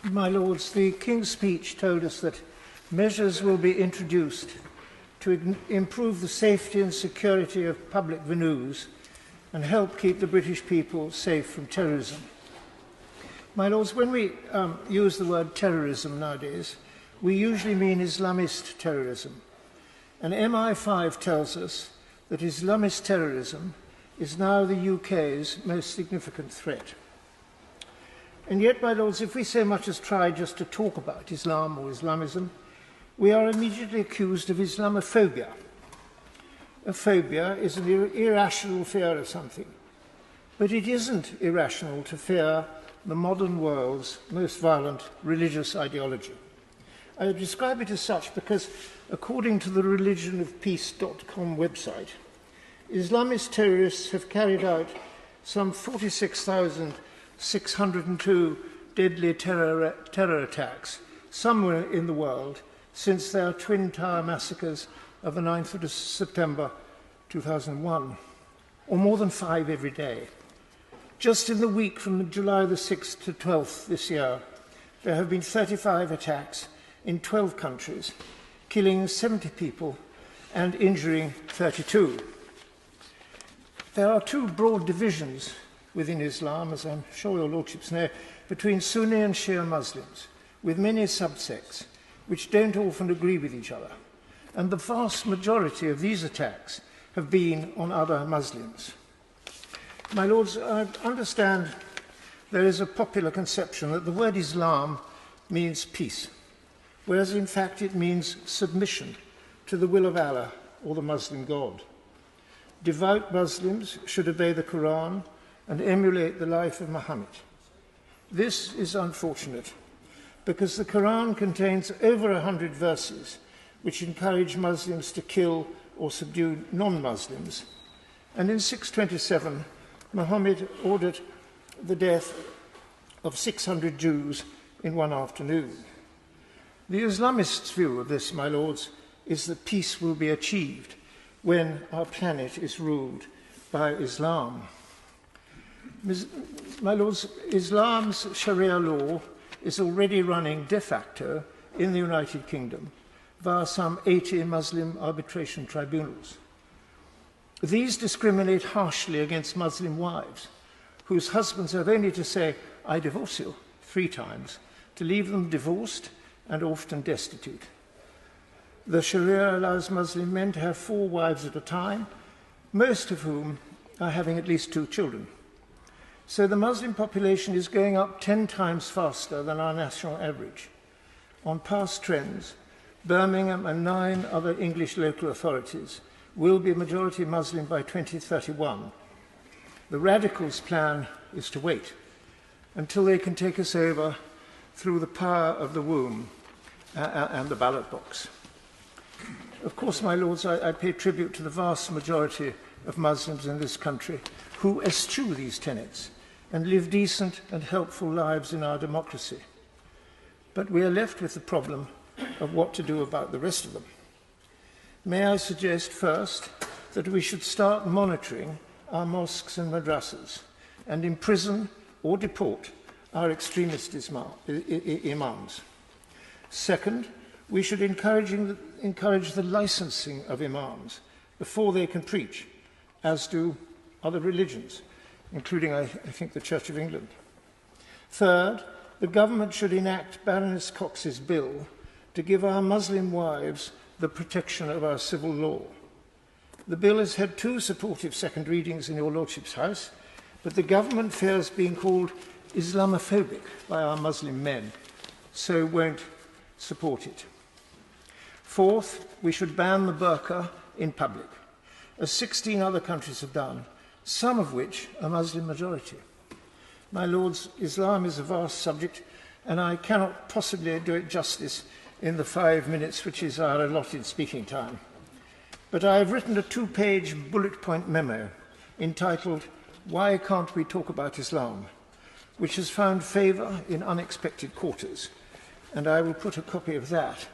My Lords, the King's speech told us that measures will be introduced to improve the safety and security of public venues and help keep the British people safe from terrorism. My Lords, when we use the word terrorism nowadays, we usually mean Islamist terrorism. And MI5 tells us that Islamist terrorism is now the UK's most significant threat. And yet, my Lords, if we so much as try just to talk about Islam or Islamism, we are immediately accused of Islamophobia. A phobia is an irrational fear of something. But it isn't irrational to fear the modern world's most violent religious ideology. I describe it as such because, according to the religionofpeace.com website, Islamist terrorists have carried out some 46,602 deadly terror attacks somewhere in the world since their Twin Tower massacres of the 9th of September 2001, or more than 5 every day. Just in the week from July the 6th to 12th this year, there have been 35 attacks in 12 countries, killing 70 people and injuring 32. There are two broad divisions within Islam, as I'm sure your lordships know, between Sunni and Shia Muslims, with many subsects which don't often agree with each other. And the vast majority of these attacks have been on other Muslims. My Lords, I understand there is a popular conception that the word Islam means peace, whereas in fact it means submission to the will of Allah or the Muslim God. Devout Muslims should obey the Quran and emulate the life of Muhammad. This is unfortunate because the Quran contains over 100 verses which encourage Muslims to kill or subdue non-Muslims. And in 627, Muhammad ordered the death of 600 Jews in one afternoon. The Islamists' view of this, my Lords, is that peace will be achieved when our planet is ruled by Islam. My Lords, Islam's Sharia law is already running de facto in the United Kingdom via some 80 Muslim arbitration tribunals. These discriminate harshly against Muslim wives, whose husbands have only to say, "I divorce you," 3 times, to leave them divorced and often destitute. The Sharia allows Muslim men to have 4 wives at a time, most of whom are having at least 2 children. So the Muslim population is going up 10 times faster than our national average. On past trends, Birmingham and 9 other English local authorities will be majority Muslim by 2031. The radicals' plan is to wait until they can take us over through the power of the womb and the ballot box. Of course, my Lords, I pay tribute to the vast majority of Muslims in this country who eschew these tenets and live decent and helpful lives in our democracy. But we are left with the problem of what to do about the rest of them. May I suggest first that we should start monitoring our mosques and madrasas and imprison or deport our extremist imams. Second, we should encourage the licensing of imams before they can preach, as do other religions, including, I think, the Church of England. Third, the government should enact Baroness Cox's bill to give our Muslim wives the protection of our civil law. The bill has had 2 supportive second readings in your Lordship's House, but the government fears being called Islamophobic by our Muslim men, so won't support it. Fourth, we should ban the burqa in public, as 16 other countries have done, some of which are Muslim majority. My Lords, Islam is a vast subject, and I cannot possibly do it justice in the 5 minutes which is our allotted speaking time. But I have written a 2-page bullet point memo entitled "Why Can't We Talk About Islam?", which has found favour in unexpected quarters, and I will put a copy of that